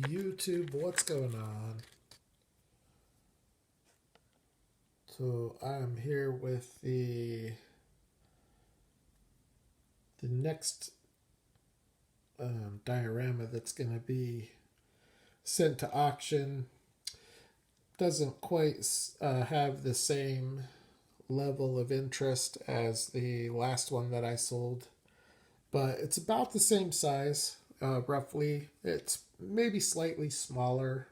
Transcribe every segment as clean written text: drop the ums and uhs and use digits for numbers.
YouTube, what's going on? So I'm here with the next diorama that's going to be sent to auction. Doesn't quite have the same level of interest as the last one that I sold, but it's about the same size, roughly. It's maybe slightly smaller,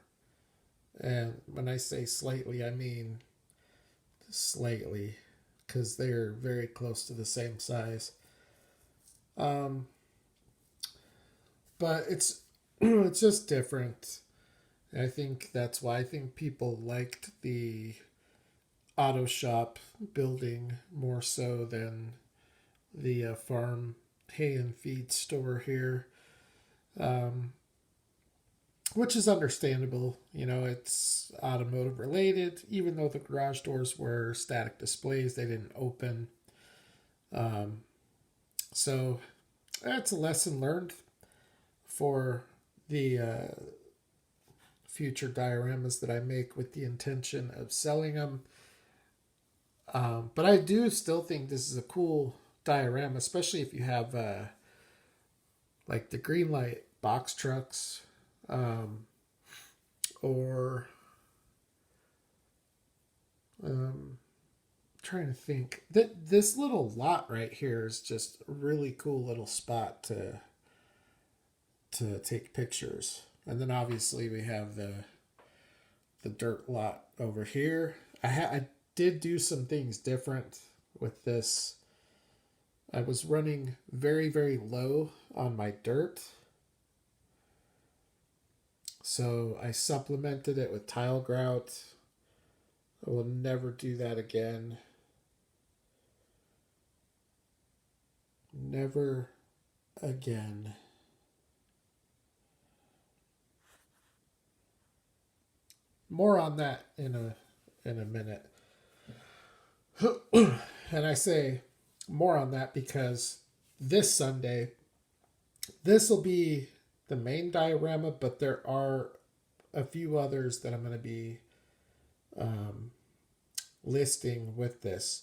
and when I say slightly, I mean slightly, because they're very close to the same size. Um, but it's it's just different. I think that's why I think people liked the auto shop building more so than the farm hay and feed store here, um, which is understandable. You know, it's automotive related. Even though the garage doors were static displays, they didn't open. Um, so that's a lesson learned for the future dioramas that I make with the intention of selling them. But I do still think this is a cool diorama, especially if you have like the green light box trucks, um, or trying to think that this little lot right here is just a really cool little spot to take pictures. And then obviously we have the dirt lot over here. I did do some things different with this. I was running very low on my dirt, so I supplemented it with tile grout. I will never do that again. Never again. More on that in a minute. And I say more on that because this Sunday, this will be the main diorama, but there are a few others that I'm going to be um, listing with this.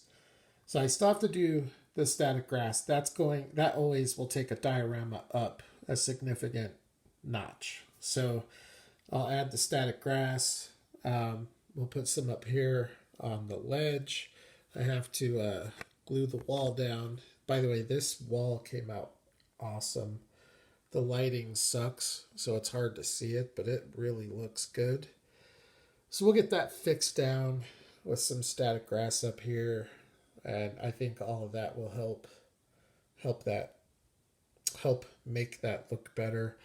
So I still have to do the static grass. That always will take a diorama up a significant notch. So I'll add the static grass. We'll put some up here on the ledge. I have to glue the wall down. By the way, this wall came out awesome. The lighting sucks, so it's hard to see it, but it really looks good. So we'll get that fixed down with some static grass up here, and I think all of that will help make that look better.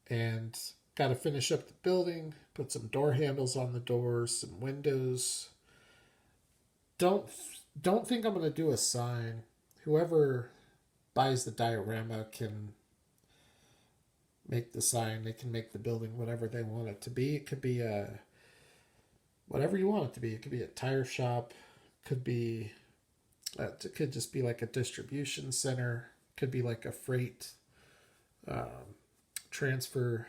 And got to finish up the building, put some door handles on the doors, some windows. Don't don't think I'm going to do a sign. Whoever buys the diorama can make the sign. They can make the building whatever they want it to be. It could be whatever you want it to be. It could be a tire shop. Could be it could just be like a distribution center. Could be like a freight transfer,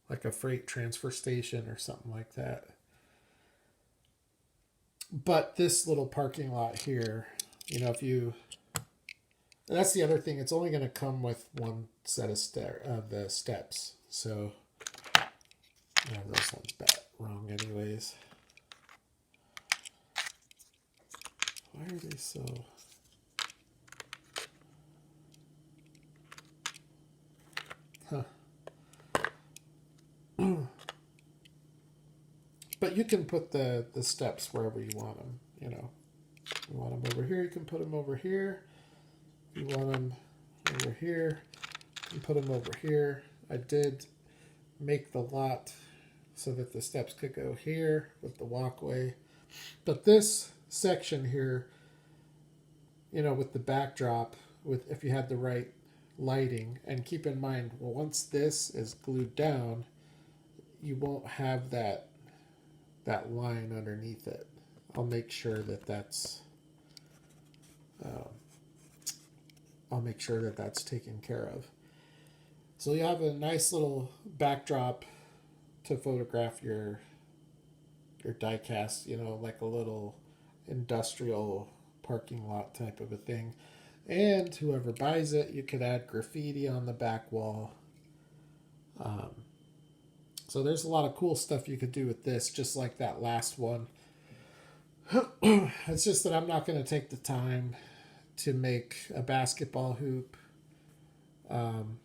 like a freight transfer station or something like that. But this little parking lot here, you know, if you, and that's the other thing. It's only going to come with one set of the steps. So yeah, those ones wrong anyways. Why are they so? Huh. But you can put the steps wherever you want them. You know, you want them over here, you can put them over here. You want them over here, you can put them over here. I did make the lot so that the steps could go here with the walkway. But this section here, you know, with the backdrop, with if you had the right lighting, and keep in mind, well, once this is glued down, you won't have that line underneath it. I'll make sure that that's I'll make sure that that's taken care of. So you have a nice little backdrop to photograph your die cast, you know, like a little industrial parking lot type of a thing. And whoever buys it, you could add graffiti on the back wall. Um, so there's a lot of cool stuff you could do with this, just like that last one. It's just that I'm not going to take the time to make a basketball hoop. Um,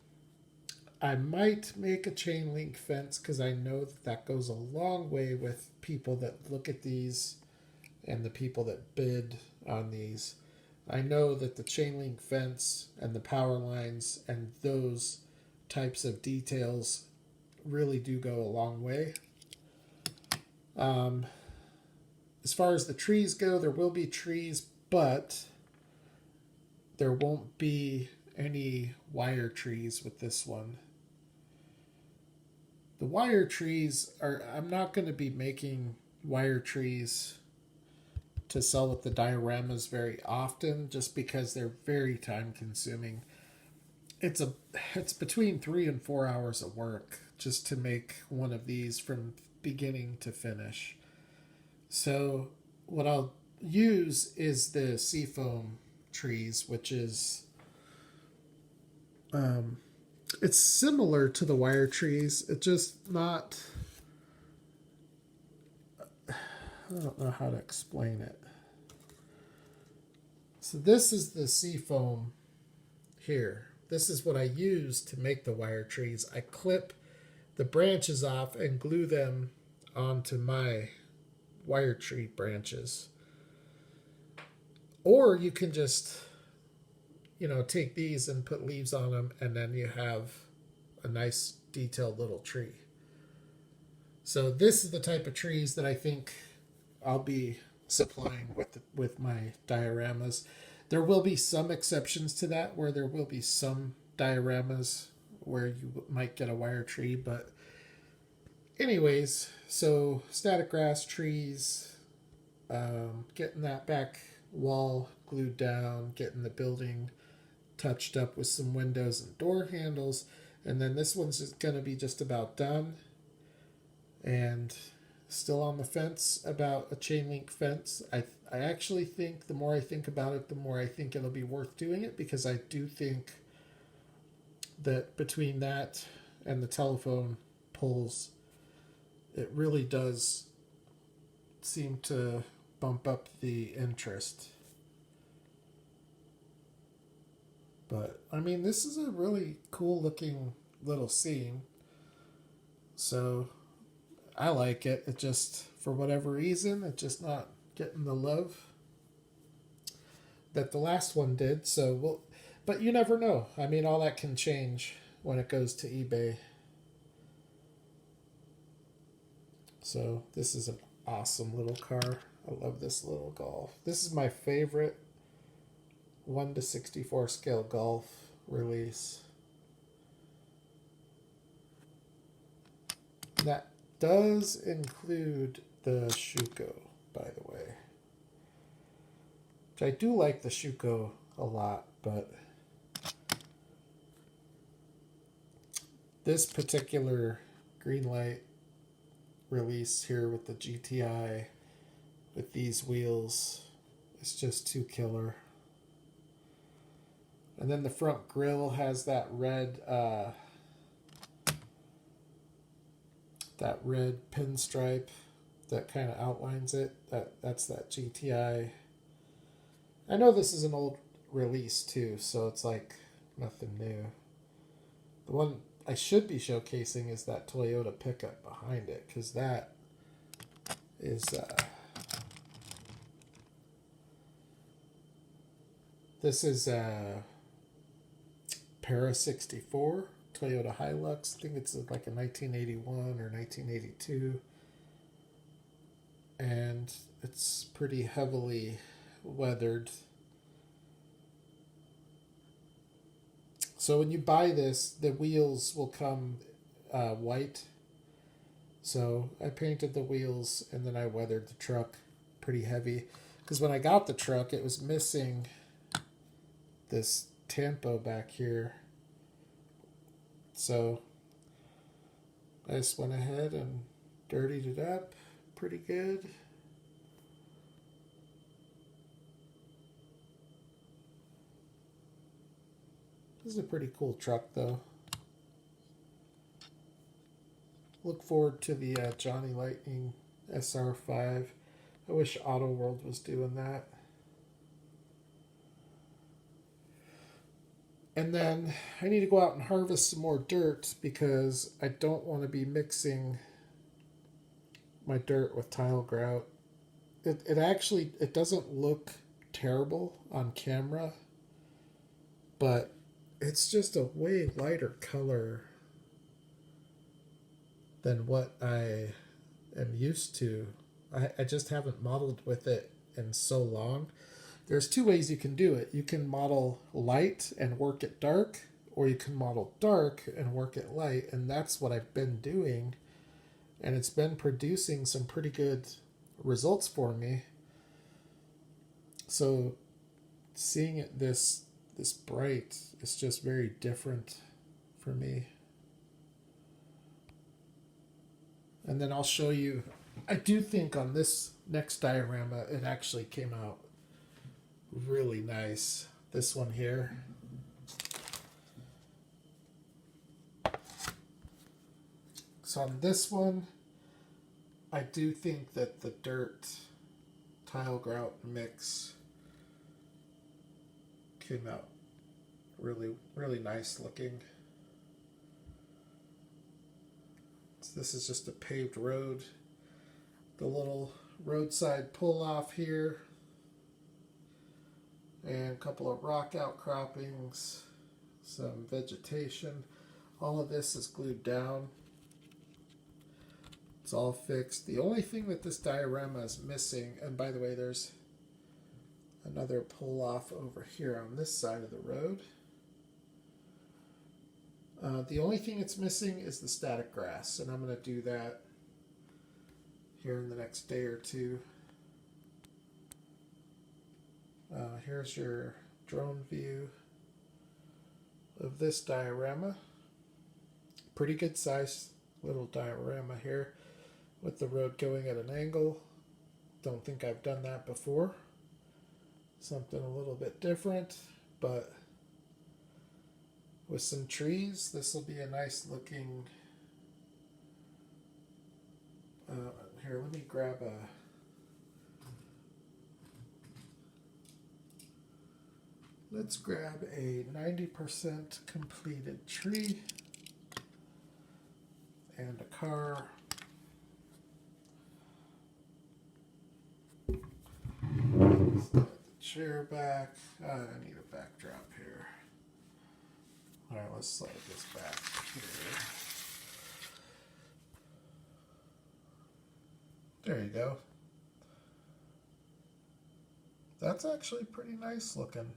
I might make a chain link fence because I know that that goes a long way with people that look at these and the people that bid on these. I know that the chain link fence and the power lines and those types of details really do go a long way. Um, as far as the trees go, there will be trees, but there won't be any wire trees with this one. The wire trees are, I'm not going to be making wire trees to sell with the dioramas very often just because they're very time consuming. It's between 3 and 4 hours of work just to make one of these from beginning to finish. So what I'll use is the seafoam trees, which is it's similar to the wire trees. It's just not. I don't know how to explain it. So this is the seafoam here. This is what I use to make the wire trees. I clip the branches off and glue them onto my wire tree branches. Or you can just, you know, take these and put leaves on them, and then you have a nice detailed little tree. So this is the type of trees that I think I'll be supplying with my dioramas. There will be some exceptions to that where there will be some dioramas where you might get a wire tree, but anyways, so static grass trees, getting that back wall glued down, getting the building touched up with some windows and door handles, and then this one's going to be just about done. And still on the fence about a chain link fence. I actually think the more I think about it, the more I think it'll be worth doing it, because I do think that between that and the telephone poles, it really does seem to bump up the interest. But I mean, this is a really cool looking little scene. So I like it. It just, for whatever reason, it's just not getting the love that the last one did. So we'll, but you never know. I mean, all that can change when it goes to eBay. So this is an awesome little car. I love this little Golf. This is my favorite 1/64 scale Golf release. That does include the Schuko, by the way. Which I do like the Schuko a lot, but this particular Greenlight release here with the GTI with these wheels is just too killer. And then the front grille has that red pinstripe that kind of outlines it. That's that GTI. I know this is an old release too, so it's like nothing new. The one I should be showcasing is that Toyota pickup behind it, because that is this is Para 64 Toyota Hilux. I think it's like a 1981 or 1982. And it's pretty heavily weathered. So when you buy this, the wheels will come white. So I painted the wheels and then I weathered the truck pretty heavy. Because when I got the truck, it was missing this tampo back here. So I just went ahead and dirtied it up pretty good. This is a pretty cool truck though. Look forward to the Johnny Lightning SR5. I wish Auto World was doing that. And then I need to go out and harvest some more dirt because I don't want to be mixing my dirt with tile grout. It doesn't look terrible on camera, but it's just a way lighter color than what I am used to. I just haven't modeled with it in so long. There's two ways you can do it. You can model light and work it dark, or you can model dark and work it light, and that's what I've been doing. And it's been producing some pretty good results for me. So seeing it this bright is just very different for me. And then I'll show you, I do think on this next diorama it actually came out really nice. This one here. So on this one, I do think that the dirt tile grout mix came out really, really nice looking. So this is just a paved road. The little roadside pull off here, and a couple of rock outcroppings, some vegetation. All of this is glued down. It's all fixed. The only thing that this diorama is missing, and by the way, there's another pull off over here on this side of the road. The only thing it's missing is the static grass, and I'm going to do that here in the next day or two. Here's your drone view of this diorama. Pretty good size little diorama here with the road going at an angle. Don't think I've done that before. Something a little bit different, but with some trees, this will be a nice looking. Here, let me grab a. Let's grab a 90% completed tree and a car. Let's get the chair back. I need a backdrop here. All right, let's slide this back here. There you go. That's actually pretty nice looking.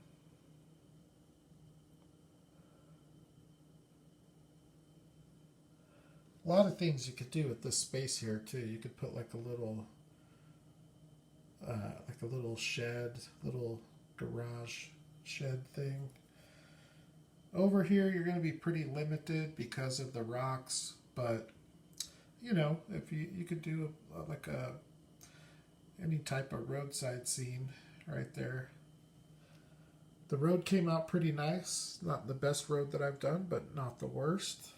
A lot of things you could do with this space here too. You could put like a little shed, little garage shed thing. Over here you're going to be pretty limited because of the rocks, but you know, if you could do any type of roadside scene right there. The road came out pretty nice. Not the best road that I've done, but not the worst.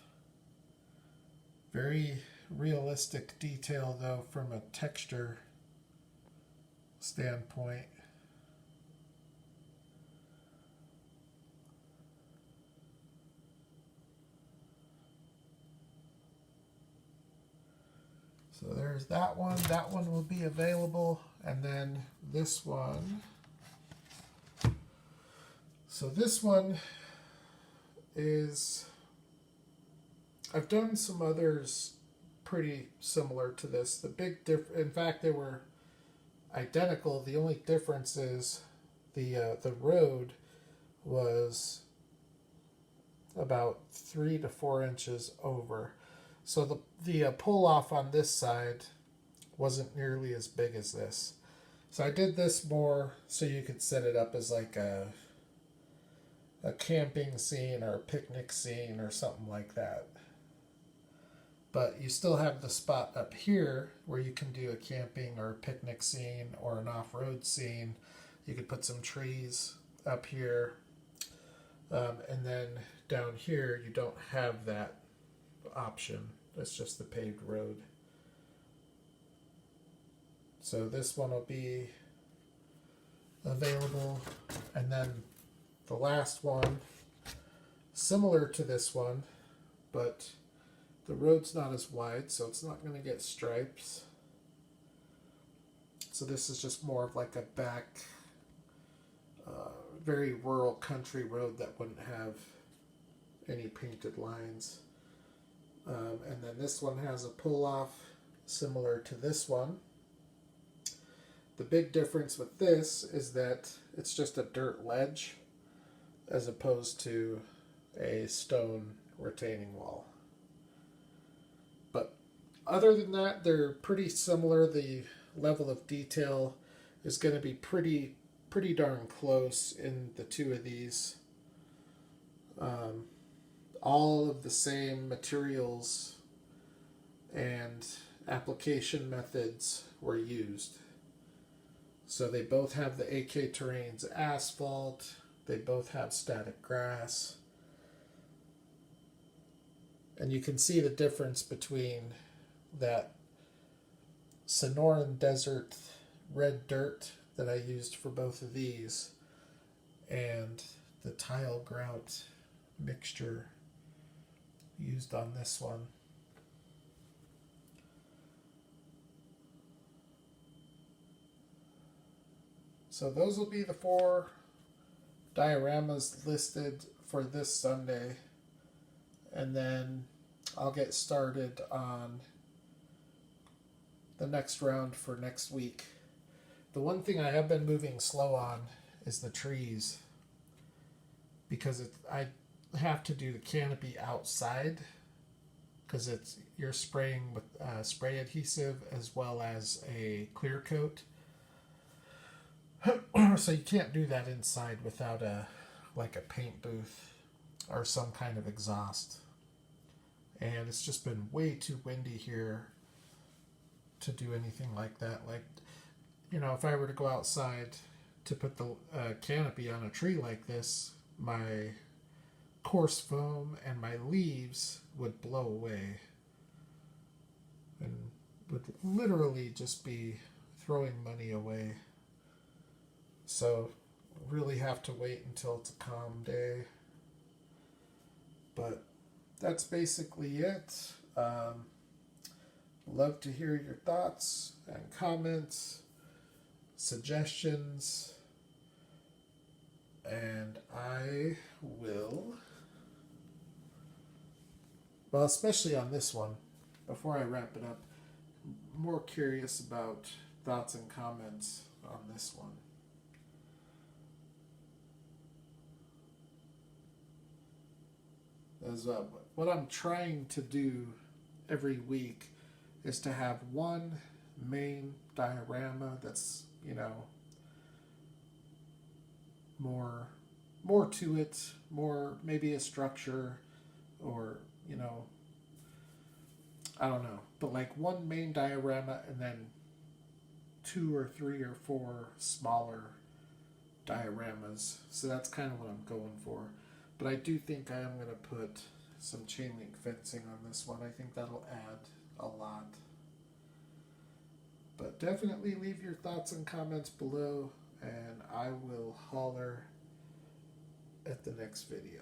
Very realistic detail though from a texture standpoint. So there's that one. That one will be available. And then this one. So this one is, I've done some others pretty similar to this. The big in fact, they were identical. The only difference is the road was about 3 to 4 inches over. So the pull off on this side wasn't nearly as big as this. So I did this more so you could set it up as like a a camping scene or a picnic scene or something like that. But you still have the spot up here where you can do a camping or a picnic scene or an off-road scene. You could put some trees up here. And then down here, you don't have that option. It's just the paved road. So this one will be available. And then the last one, similar to this one, but the road's not as wide, so it's not going to get stripes. So this is just more of like a back, very rural country road that wouldn't have any painted lines. And then this one has a pull-off similar to this one. The big difference with this is that it's just a dirt ledge as opposed to a stone retaining wall. But other than that, they're pretty similar. The level of detail is going to be pretty darn close in the two of these. All of the same materials and application methods were used. So they both have the AK Terrains asphalt. They both have static grass. And you can see the difference between that Sonoran Desert red dirt that I used for both of these and the tile grout mixture used on this one. So those will be the 4 dioramas listed for this Sunday. And then I'll get started on the next round for next week. The one thing I have been moving slow on is the trees, because I have to do the canopy outside, because you're spraying with spray adhesive as well as a clear coat. So you can't do that inside without a paint booth or some kind of exhaust. And it's just been way too windy here to do anything like that. Like, if I were to go outside to put the canopy on a tree like this, my coarse foam and my leaves would blow away and would literally just be throwing money away. So really have to wait until it's a calm day. But that's basically it. Love to hear your thoughts and comments, suggestions, and I will, well, especially on this one, before I wrap it up, I'm more curious about thoughts and comments on this one. As what I'm trying to do every week is to have one main diorama that's, more to it, more maybe a structure, or, I don't know, but like one main diorama and then 2 or 3 or 4 smaller dioramas. So that's kind of what I'm going for. But I do think I am going to put some chain link fencing on this one. I think that'll add a lot. But definitely leave your thoughts and comments below, and I will holler at the next video.